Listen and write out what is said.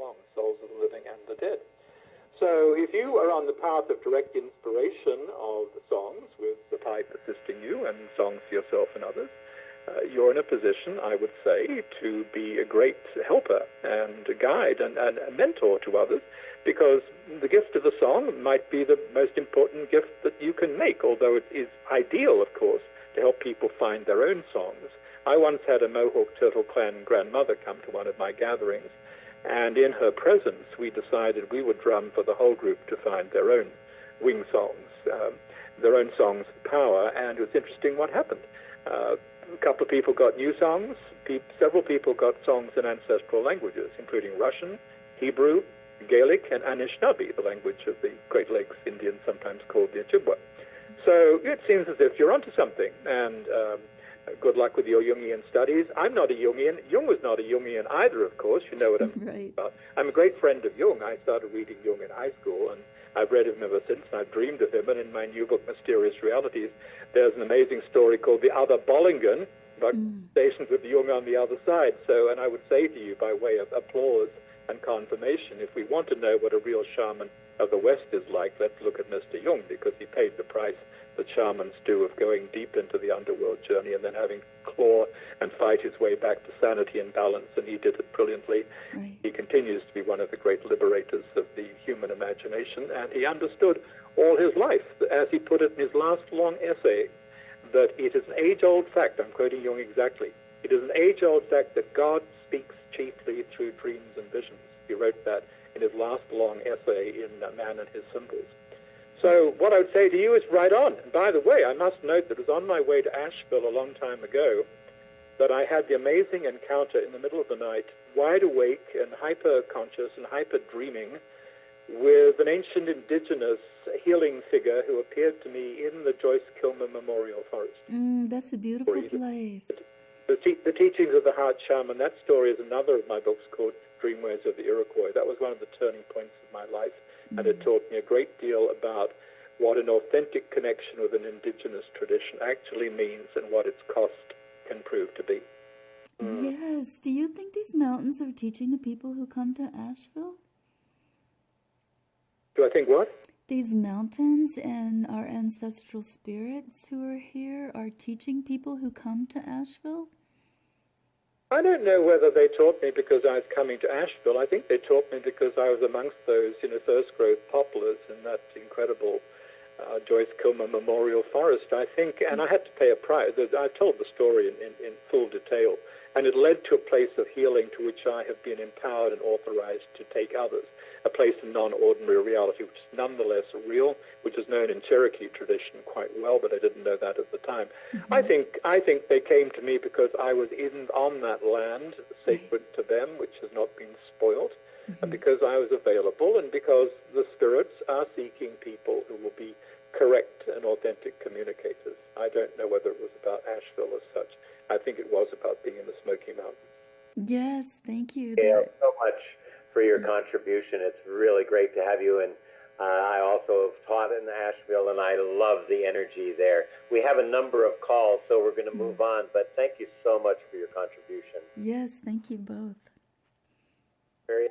along, souls of the living and the dead. So if you are on the path of direct inspiration of the songs, with the pipe assisting you and songs for yourself and others, you're in a position, I would say, to be a great helper and a guide and a mentor to others, because the gift of a song might be the most important gift that you can make, although it is ideal, of course, to help people find their own songs. I once had a Mohawk Turtle Clan grandmother come to one of my gatherings, and in her presence we decided we would drum for the whole group to find their own wing songs, their own songs of power, and it was interesting what happened. A couple of people got new songs. Several people got songs in ancestral languages, including Russian, Hebrew, Gaelic, and Anishinaabe, the language of the Great Lakes Indians, sometimes called the Ojibwa. So it seems as if you're onto something, and good luck with your Jungian studies. I'm not a Jungian. Jung was not a Jungian either, of course. You know what I'm right. about. I'm a great friend of Jung. I started reading Jung in high school, and I've read him ever since, and I've dreamed of him. And in my new book, Mysterious Realities, there's an amazing story called The Other Bollingen, about conversations with Jung on the other side. So, and I would say to you, by way of applause and confirmation, if we want to know what a real shaman of the West is like, let's look at Mr. Jung, because he paid the price that shamans do of going deep into the underworld journey and then having to claw and fight his way back to sanity and balance, and he did it brilliantly. Right. He continues to be one of the great liberators of the human imagination, and he understood all his life, as he put it in his last long essay, that it is an age-old fact, I'm quoting Jung exactly, it is an age-old fact that God speaks chiefly through dreams and visions. He wrote that in his last long essay in Man and His Symbols. So what I would say to you is right on. And by the way, I must note that it was on my way to Asheville a long time ago that I had the amazing encounter in the middle of the night, wide awake and hyper-conscious and hyper-dreaming, with an ancient indigenous healing figure who appeared to me in the Joyce Kilmer Memorial Forest. That's a beautiful place. The Teachings of the Heart Shaman, that story is another of my books called Dreamways of the Iroquois. That was one of the turning points of my life, and it taught me a great deal about what an authentic connection with an indigenous tradition actually means and what its cost can prove to be. Yes. Do you think these mountains are teaching the people who come to Asheville? Do I think what? These mountains and our ancestral spirits who are here are teaching people who come to Asheville? I don't know whether they taught me because I was coming to Asheville. I think they taught me because I was amongst those, first-growth poplars in that incredible Joyce Kilmer Memorial Forest, I think. And I had to pay a price. I told the story in full detail. And it led to a place of healing to which I have been empowered and authorized to take others, a place of non-ordinary reality, which is nonetheless real, which is known in Cherokee tradition quite well, but I didn't know that at the time. I think they came to me because I was on that land, sacred to them, which has not been spoilt, and because I was available, and because the spirits are seeking people who will be correct and authentic communicators. I don't know whether it was about Asheville as such. I think it was about being in the Smoky Mountains. Yes, thank you. Gail, so much for your contribution. It's really great to have you. And I also have taught in Asheville, and I love the energy there. We have a number of calls, so we're going to move on. But thank you so much for your contribution. Yes, thank you both. Very